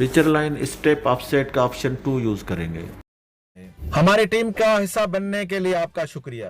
Feature line step offset का option 2 use करेंगे। हमारी टीम का हिस्सा बनने के लिए आपका शुक्रिया।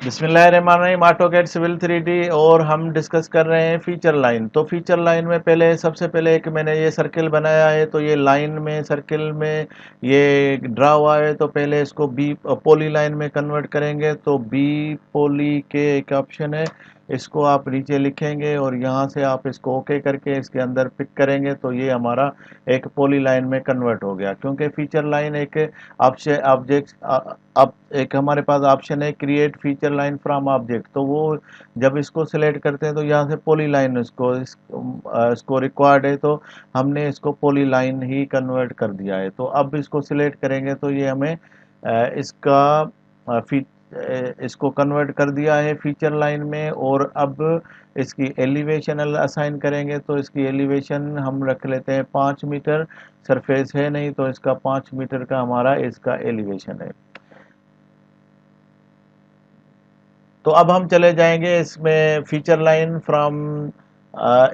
बिस्मिल्लाहिर्रहमानिर्रहीम, ऑटोकैड सिविल 3D और हम डिस्कस कर रहे हैं फीचर लाइन। तो फीचर लाइन में पहले सबसे पहले एक मैंने ये सर्किल बनाया है, तो ये लाइन में सर्किल में ये ड्रा हुआ है, तो पहले इसको बी पोली लाइन में कन्वर्ट करेंगे। तो बी पोली के एक ऑप्शन है, इसको आप नीचे लिखेंगे और यहाँ से आप इसको ओके करके इसके अंदर पिक करेंगे, तो ये हमारा एक पोली लाइन में कन्वर्ट हो गया। क्योंकि फीचर लाइन एक ऑप्शन ऑब्जेक्ट अब एक हमारे पास ऑप्शन है create feature line from object, तो वो जब इसको सिलेक्ट करते हैं तो यहाँ से पोली लाइन इसको रिक्वायर्ड है, तो हमने इसको पोली लाइन ही कन्वर्ट कर दिया है। तो अब इसको सिलेक्ट करेंगे तो ये हमें इसका इसको कन्वर्ट कर दिया है फीचर लाइन में। और अब इसकी एलिवेशन असाइन करेंगे, तो इसकी एलिवेशन हम रख लेते हैं 5 मीटर, सरफेस है नहीं तो इसका 5 मीटर का हमारा इसका एलिवेशन है। तो अब हम चले जाएंगे इसमें feature line from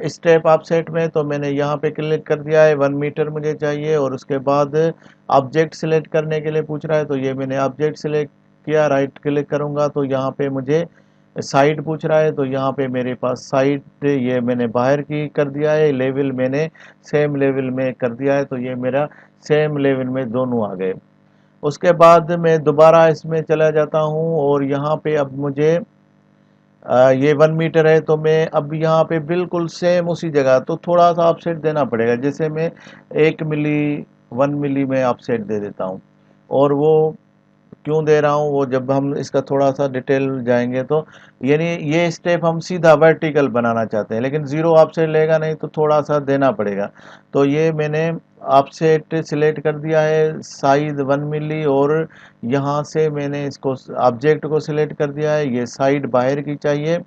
step offset में। तो मैंने यहाँ पे क्लिक कर दिया है, 1 मीटर मुझे चाहिए। और उसके बाद ऑब्जेक्ट सिलेक्ट करने के लिए पूछ रहा है, तो ये मैंने ऑब्जेक्ट सिलेक्ट किया, राइट क्लिक करूँगा तो यहाँ पे मुझे साइड पूछ रहा है, तो यहाँ पे मेरे पास साइड ये मैंने बाहर की कर दिया है, लेवल मैंने सेम लेवल में कर दिया है, तो ये मेरा सेम लेवल में दोनों आ गए। उसके बाद मैं दोबारा इसमें चला जाता हूँ और यहाँ पे अब मुझे ये 1 मीटर है, तो मैं अब यहाँ पे बिल्कुल सेम उसी जगह तो थोड़ा सा ऑफसेट देना पड़ेगा। जैसे मैं 1 मिली 1 मिली में ऑफसेट दे देता हूँ। और वो क्यों दे रहा हूँ, वो जब हम इसका थोड़ा सा डिटेल जाएंगे तो यानी ये स्टेप हम सीधा वर्टिकल बनाना चाहते हैं, लेकिन ज़ीरो ऑफसेट लेगा नहीं तो थोड़ा सा देना पड़ेगा। तो ये मैंने ऑफसेट सिलेक्ट कर दिया है, साइज 1 मिली, और यहाँ से मैंने इसको ऑब्जेक्ट को सिलेक्ट कर दिया है, ये साइड बाहर की चाहिए।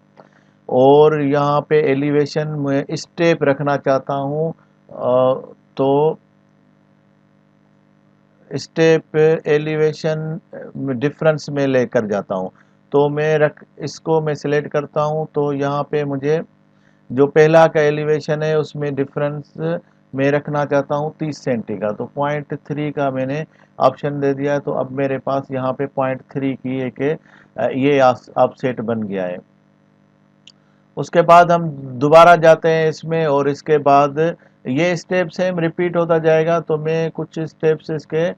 और यहाँ पे एलिवेशन में स्टेप रखना चाहता हूँ, तो स्टेप एलिवेशन डिफरेंस में लेकर जाता हूँ। तो इसको मैं सिलेक्ट करता हूँ, तो यहाँ पे मुझे जो पहला का एलिवेशन है उसमें डिफरेंस मैं रखना चाहता हूँ 30 सेंटी का, तो 0.3 का मैंने ऑप्शन दे दिया है। तो अब मेरे पास यहाँ पे 0.3 की एक ये ऑफसेट बन गया है। उसके बाद हम दोबारा जाते हैं इसमें, और इसके बाद ये स्टेप सेम रिपीट होता जाएगा। तो मैं कुछ स्टेप्स इसके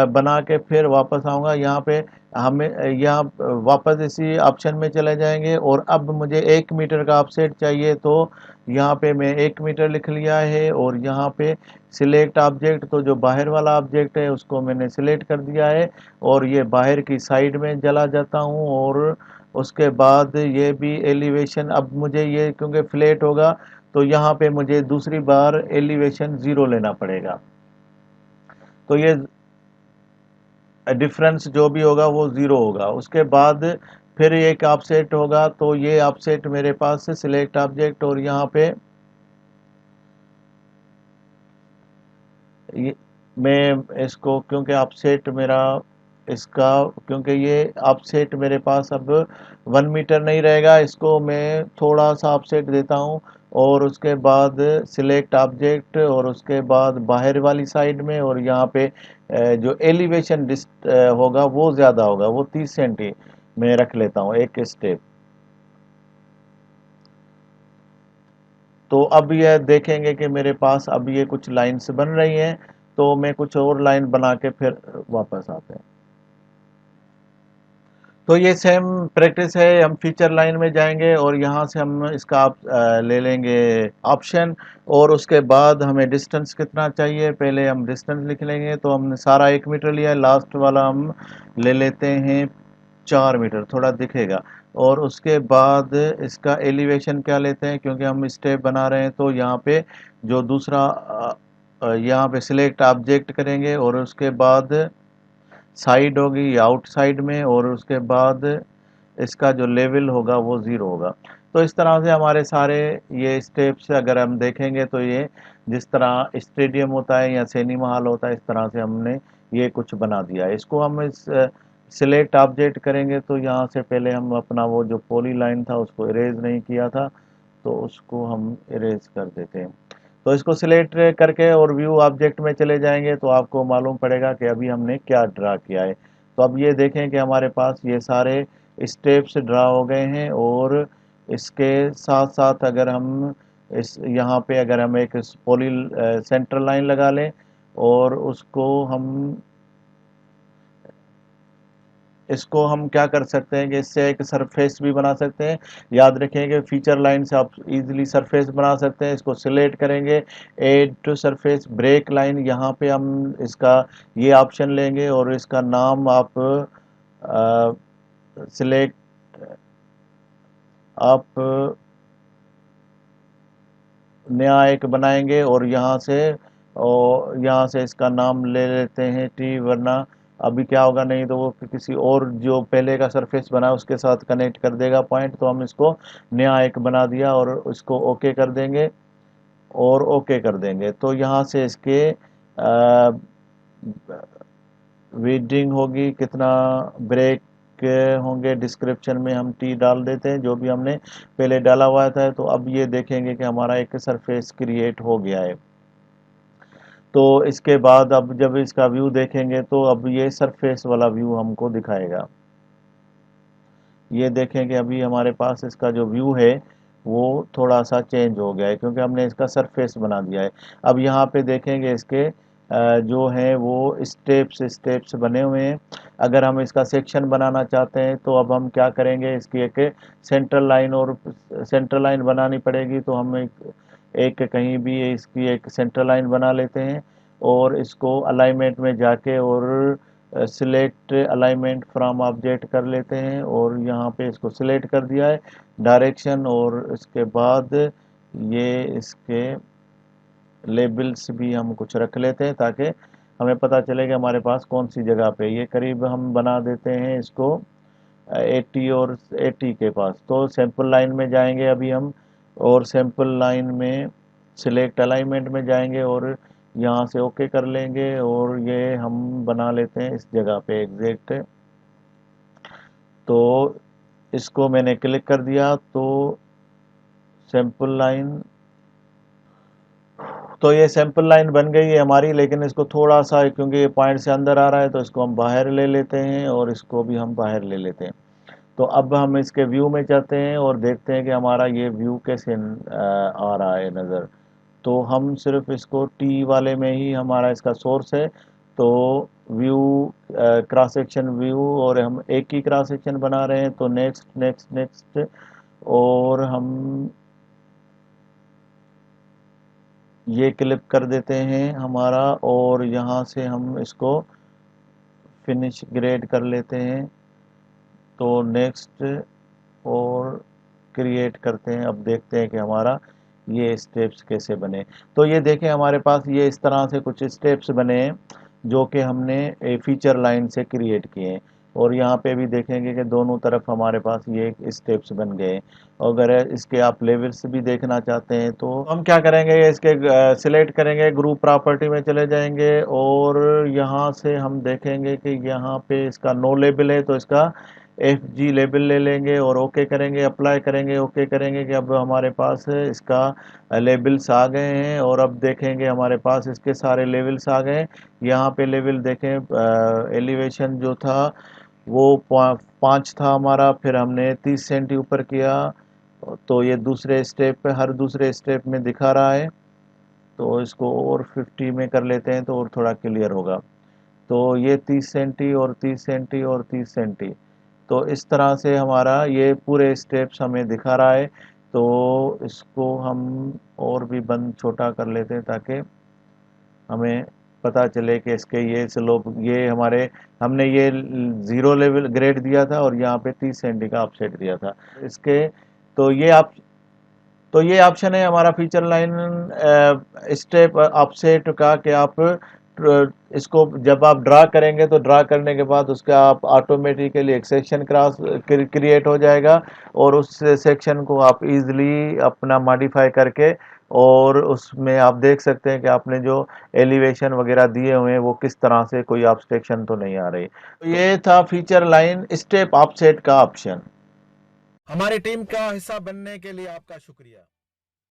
बना के फिर वापस आऊँगा। यहाँ पे हमें यहाँ वापस इसी ऑप्शन में चले जाएंगे, और अब मुझे 1 मीटर का ऑफसेट चाहिए, तो यहाँ पे मैं 1 मीटर लिख लिया है। और यहाँ पे सिलेक्ट ऑब्जेक्ट, तो जो बाहर वाला ऑब्जेक्ट है उसको मैंने सिलेक्ट कर दिया है, और ये बाहर की साइड में चला जाता हूँ। और उसके बाद ये भी एलिवेशन, अब मुझे ये क्योंकि फ्लैट होगा तो यहाँ पे मुझे दूसरी बार एलिवेशन 0 लेना पड़ेगा। तो ये डिफरेंस जो भी होगा वो 0 होगा। उसके बाद फिर एक ऑफसेट होगा, तो ये ऑफसेट मेरे पास से सिलेक्ट ऑब्जेक्ट, और यहाँ पे मैं इसको क्योंकि ऑफसेट मेरा इसका क्योंकि ये ऑफसेट मेरे पास अब 1 मीटर नहीं रहेगा, इसको मैं थोड़ा सा ऑफसेट देता हूँ। और उसके बाद सिलेक्ट ऑब्जेक्ट, और उसके बाद बाहर वाली साइड में, और यहाँ पे जो एलिवेशन होगा वो ज़्यादा होगा, वो 30 सेंटी में रख लेता हूँ एक स्टेप। तो अब यह देखेंगे कि मेरे पास अब ये कुछ लाइन्स बन रही हैं, तो मैं कुछ और लाइन बना के फिर वापस आते हैं। तो ये सेम प्रैक्टिस है, हम फीचर लाइन में जाएंगे और यहाँ से हम इसका ले लेंगे ऑप्शन, और उसके बाद हमें डिस्टेंस कितना चाहिए पहले हम डिस्टेंस लिख लेंगे। तो हमने सारा 1 मीटर लिया है, लास्ट वाला हम ले लेते हैं 4 मीटर, थोड़ा दिखेगा। और उसके बाद इसका एलिवेशन क्या लेते हैं, क्योंकि हम स्टेप बना रहे हैं, तो यहाँ पे जो दूसरा यहाँ पे सिलेक्ट ऑब्जेक्ट करेंगे, और उसके बाद साइड होगी आउटसाइड में, और उसके बाद इसका जो लेवल होगा वो 0 होगा। तो इस तरह से हमारे सारे ये स्टेप्स अगर हम देखेंगे तो ये जिस तरह स्टेडियम होता है या सिनेमा हॉल होता है, इस तरह से हमने ये कुछ बना दिया है। इसको हम इस सिलेक्ट ऑब्जेक्ट करेंगे, तो यहाँ से पहले हम अपना वो जो पॉली लाइन था उसको इरेज नहीं किया था, तो उसको हम इरेज कर देते हैं। तो इसको सिलेक्ट करके और व्यू ऑब्जेक्ट में चले जाएंगे तो आपको मालूम पड़ेगा कि अभी हमने क्या ड्रा किया है। तो अब ये देखें कि हमारे पास ये सारे स्टेप्स ड्रा हो गए हैं, और इसके साथ साथ अगर हम इस यहाँ पे अगर हम एक पॉली सेंटर लाइन लगा लें और इसको हम क्या कर सकते हैं कि इससे एक सरफेस भी बना सकते हैं। याद रखें कि फीचर लाइन से आप इजीली सरफेस बना सकते हैं। इसको सिलेक्ट करेंगे, add to surface break line, यहाँ पे हम इसका ये ऑप्शन लेंगे और इसका नाम आप सिलेक्ट आप नया एक बनाएंगे और यहाँ से इसका नाम ले लेते हैं टी, वरना अभी क्या होगा, नहीं तो वो किसी और जो पहले का सरफेस बना उसके साथ कनेक्ट कर देगा पॉइंट। तो हम इसको नया एक बना दिया और इसको ओके कर देंगे और ओके कर देंगे। तो यहाँ से इसके रीडिंग होगी, कितना ब्रेक होंगे, डिस्क्रिप्शन में हम टी डाल देते हैं जो भी हमने पहले डाला हुआ था। तो अब ये देखेंगे कि हमारा एक सरफेस क्रिएट हो गया है। तो इसके बाद अब जब इसका व्यू देखेंगे तो अब ये सरफेस वाला व्यू हमको दिखाएगा। ये देखें कि अभी हमारे पास इसका जो व्यू है वो थोड़ा सा चेंज हो गया है क्योंकि हमने इसका सरफेस बना दिया है। अब यहाँ पे देखेंगे इसके जो है वो स्टेप्स बने हुए हैं। अगर हम इसका सेक्शन बनाना चाहते हैं तो अब हम क्या करेंगे, इसकी एक सेंटर लाइन बनानी पड़ेगी। तो हम एक कहीं भी इसकी एक सेंटर लाइन बना लेते हैं और इसको अलाइनमेंट में जाके और सिलेक्ट अलाइनमेंट फ्रॉम ऑब्जेक्ट कर लेते हैं और यहाँ पे इसको सिलेक्ट कर दिया है डायरेक्शन। और इसके बाद ये इसके लेबल्स भी हम कुछ रख लेते हैं ताकि हमें पता चले कि हमारे पास कौन सी जगह पे ये करीब हम बना देते हैं इसको 80 और 80 के पास। तो सैंपल लाइन में जाएंगे अभी हम और सैंपल लाइन में सिलेक्ट अलाइनमेंट में जाएंगे और यहाँ से ओके कर लेंगे और ये हम बना लेते हैं इस जगह पे एग्जैक्ट। तो इसको मैंने क्लिक कर दिया तो सैंपल लाइन, तो ये सैंपल लाइन बन गई है हमारी। लेकिन इसको थोड़ा सा, क्योंकि ये पॉइंट से अंदर आ रहा है तो इसको हम बाहर ले लेते हैं और इसको भी हम बाहर ले लेते हैं। तो अब हम इसके व्यू में जाते हैं और देखते हैं कि हमारा ये व्यू कैसे आ रहा है नज़र। तो हम सिर्फ इसको टी वाले में ही हमारा इसका सोर्स है। तो व्यू क्रॉस सेक्शन व्यू, और हम एक ही क्रॉस सेक्शन बना रहे हैं तो नेक्स्ट नेक्स्ट नेक्स्ट, और हम ये क्लिप कर देते हैं हमारा और यहाँ से हम इसको फिनिश ग्रेड कर लेते हैं। तो नेक्स्ट और क्रिएट करते हैं। अब देखते हैं कि हमारा ये स्टेप्स कैसे बने। तो ये देखें हमारे पास ये इस तरह से कुछ स्टेप्स बने हैं जो कि हमने फीचर लाइन से क्रिएट किए हैं। और यहाँ पे भी देखेंगे कि दोनों तरफ हमारे पास ये स्टेप्स बन गए। अगर इसके आप लेवल्स भी देखना चाहते हैं तो हम क्या करेंगे, इसके सिलेक्ट करेंगे, ग्रुप प्रॉपर्टी में चले जाएंगे और यहाँ से हम देखेंगे कि यहाँ पे इसका नो लेबल है तो इसका FG लेबल ले लेंगे और ओके करेंगे, अप्लाई करेंगे, ओके करेंगे कि अब हमारे पास इसका लेबल्स आ गए हैं। और अब देखेंगे हमारे पास इसके सारे लेवल्स आ गए। यहाँ पे लेवल देखें, एलिवेशन जो था वो 5 था हमारा, फिर हमने 30 सेंटी ऊपर किया तो ये दूसरे स्टेप पे, हर दूसरे स्टेप में दिखा रहा है। तो इसको और 50 में कर लेते हैं तो और थोड़ा क्लियर होगा। तो ये 30 सेंटी और 30 सेंटी और 30 सेंटी, तो इस तरह से हमारा ये पूरे स्टेप्स हमें दिखा रहा है। तो इसको हम और भी बंद छोटा कर लेते हैं ताकि हमें पता चले कि इसके ये स्लोप, ये हमने ये 0 लेवल ग्रेड दिया था और यहाँ पे 30 सेंटी का ऑफसेट दिया था इसके। तो ये ऑप्शन है हमारा फीचर लाइन स्टेप ऑफसेट का कि आप इसको जब आप ड्रा करेंगे तो ड्रा करने के बाद उसका आप ऑटोमेटिकली एक सेक्शन क्रिएट हो जाएगा और उस सेक्शन को आप इजीली अपना मॉडिफाई करके और उसमें आप देख सकते हैं कि आपने जो एलिवेशन वगैरह दिए हुए हैं वो किस तरह से, कोई ऑब्स्ट्रक्शन तो नहीं आ रही। तो ये था फीचर लाइन स्टेप ऑफसेट का ऑप्शन। हमारी टीम का हिस्सा बनने के लिए आपका शुक्रिया।